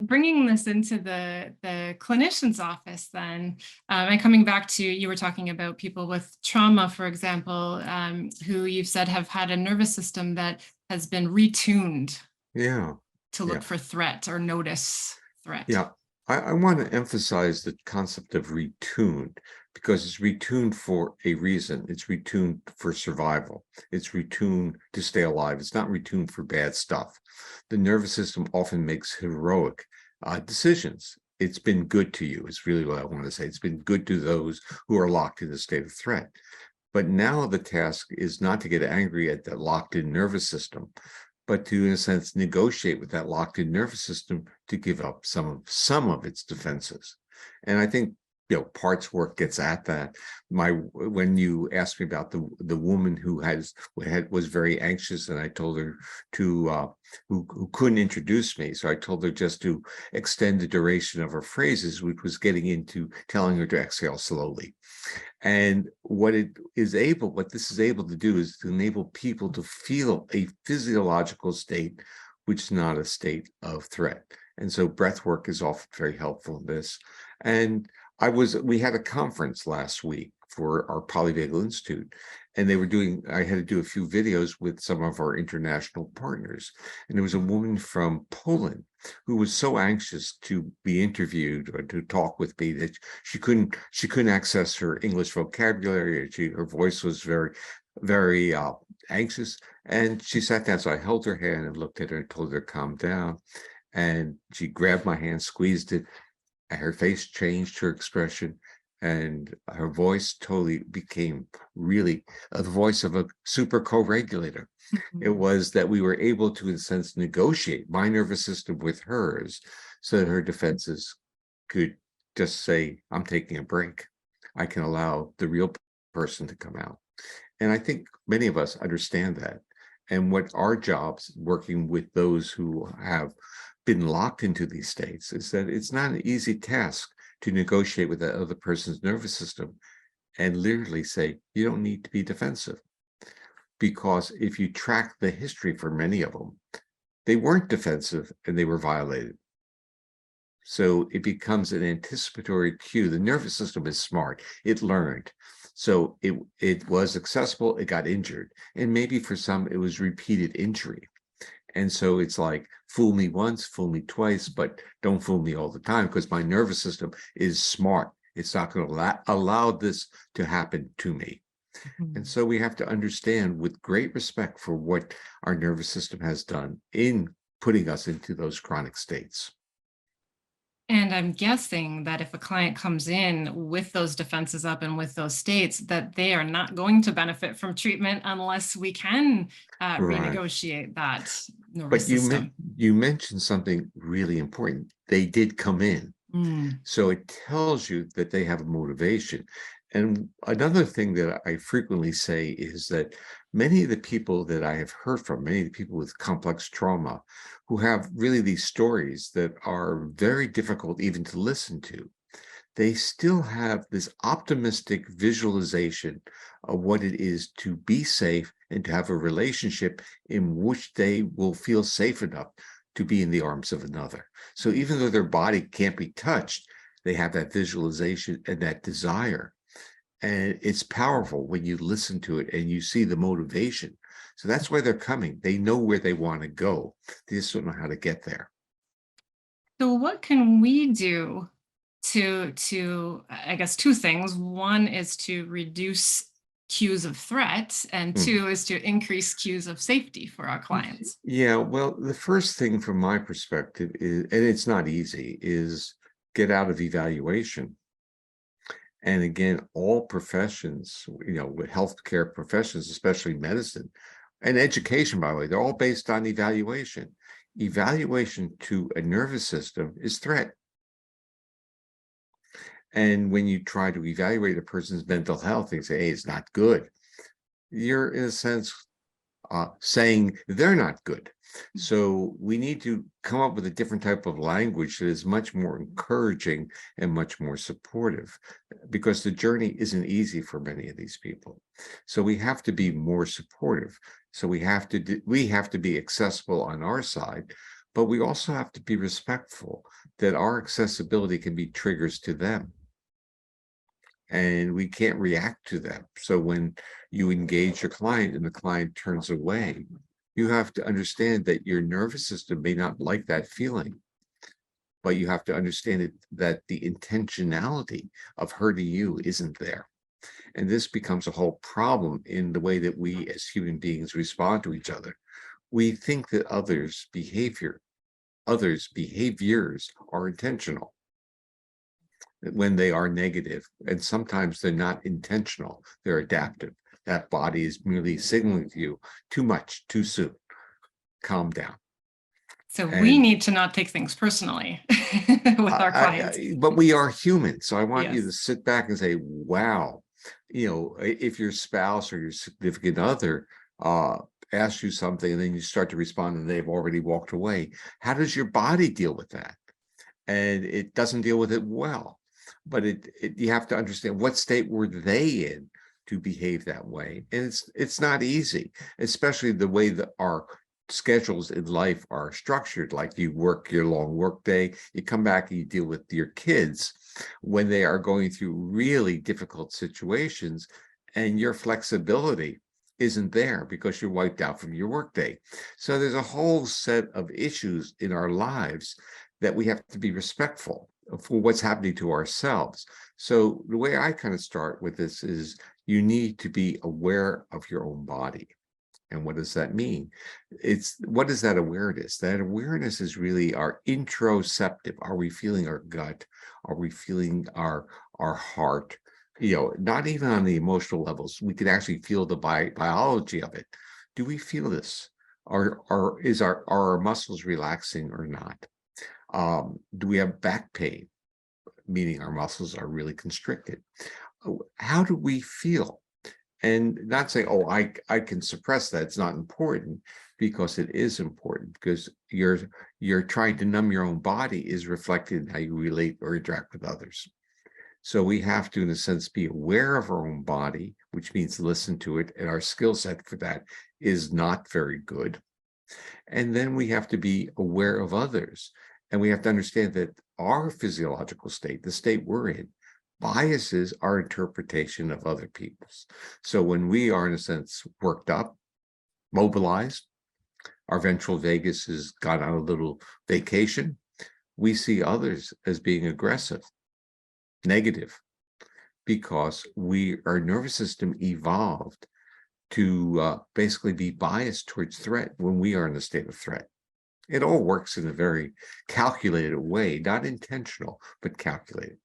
bringing this into the clinician's office then, and coming back to, you were talking about people with trauma, for example, who you've said have had a nervous system that has been retuned Yeah. to look for threat or notice threat. Yeah. I want to emphasize the concept of retuned because it's retuned for a reason. It's retuned for survival. It's retuned to stay alive. It's not retuned for bad stuff. The nervous system often makes heroic decisions. It's been good to you, is really what I want to say. It's been good to those who are locked in a state of threat. But now the task is not to get angry at the locked-in nervous system, but to, in a sense, negotiate with that locked-in nervous system to give up some of its defenses. And I think, parts work gets at that. When you asked me about the woman who was very anxious, and I told her to who couldn't introduce me, so I told her just to extend the duration of her phrases, which was getting into telling her to exhale slowly. And what this is able to do is to enable people to feel a physiological state, which is not a state of threat. And so breath work is often very helpful in this. And we had a conference last week for our Polyvagal Institute, and I had to do a few videos with some of our international partners. And there was a woman from Poland who was so anxious to be interviewed or to talk with me that she couldn't access her English vocabulary. Her voice was very, very anxious. And she sat down, so I held her hand and looked at her and told her to calm down. And she grabbed my hand, squeezed it, and her face changed, her expression, and her voice totally became really the voice of a super co-regulator. Mm-hmm. It was that we were able to, in a sense, negotiate my nervous system with hers so that her defenses could just say, I'm taking a break. I can allow the real person to come out. And I think many of us understand that. And what our jobs working with those who have been locked into these states is that it's not an easy task to negotiate with that other person's nervous system and literally say, you don't need to be defensive. Because if you track the history for many of them, they weren't defensive and they were violated. So it becomes an anticipatory cue. The nervous system is smart. It learned. So it was accessible, it got injured. And maybe for some, it was repeated injury. And so it's like, fool me once, fool me twice, but don't fool me all the time because my nervous system is smart. It's not going to allow this to happen to me. Mm-hmm. And so we have to understand with great respect for what our nervous system has done in putting us into those chronic states. And I'm guessing that if a client comes in with those defenses up and with those states, that they are not going to benefit from treatment unless we can renegotiate that nervous system. You mentioned something really important. They did come in. So it tells you that they have a motivation. And another thing that I frequently say is that many of the people that I have heard from, many of the people with complex trauma, who have really these stories that are very difficult even to listen to, they still have this optimistic visualization of what it is to be safe and to have a relationship in which they will feel safe enough to be in the arms of another. So even though their body can't be touched, they have that visualization and that desire. And it's powerful when you listen to it and you see the motivation. So that's why they're coming. They know where they want to go. They just don't know how to get there. So what can we do to I guess, two things. One is to reduce cues of threat, and two is to increase cues of safety for our clients? Yeah, well, the first thing from my perspective is, and it's not easy, is get out of evaluation. And again, all professions, with healthcare professions, especially medicine and education, by the way, they're all based on evaluation. Evaluation to a nervous system is threat. And when you try to evaluate a person's mental health, they say, hey, it's not good. You're, in a sense, saying they're not good. So we need to come up with a different type of language that is much more encouraging and much more supportive, because the journey isn't easy for many of these people. So we have to be more supportive. So we have to be accessible on our side, but we also have to be respectful that our accessibility can be triggers to them. And we can't react to them. So when you engage a client and the client turns away, you have to understand that your nervous system may not like that feeling, but you have to understand that the intentionality of hurting you isn't there. And this becomes a whole problem in the way that we as human beings respond to each other. We think that others' behaviors are intentional when they are negative, and sometimes they're not intentional, they're adaptive. That body is merely signaling to you too much, too soon, calm down. So we need to not take things personally with our clients. But we are human. So I want you Yes. to sit back and say, wow, if your spouse or your significant other asks you something and then you start to respond and they've already walked away, how does your body deal with that? And it doesn't deal with it well. But you have to understand what state were they in to behave that way. And it's not easy, especially the way that our schedules in life are structured. Like you work your long work day, you come back and you deal with your kids when they are going through really difficult situations, and your flexibility isn't there because you're wiped out from your workday. So there's a whole set of issues in our lives that we have to be respectful for what's happening to ourselves. So the way I kind of start with this is you need to be aware of your own body. And what does that mean? What is that awareness? That awareness is really our interoceptive. Are we feeling our gut? Are we feeling our heart? Not even on the emotional levels. We can actually feel the biology of it. Do we feel this? Are our muscles relaxing or not? Do we have back pain, meaning our muscles are really constricted? How do we feel? And not say, oh, I can suppress that. It's not important, because it is important, because you're trying to numb your own body is reflected in how you relate or interact with others. So we have to, in a sense, be aware of our own body, which means listen to it. And our skill set for that is not very good. And then we have to be aware of others. And we have to understand that our physiological state, the state we're in, biases our interpretation of other people's. So when we are, in a sense, worked up, mobilized, our ventral vagus has gone on a little vacation, we see others as being aggressive, negative, because our nervous system evolved to basically be biased towards threat when we are in a state of threat. It all works in a very calculated way, not intentional, but calculated.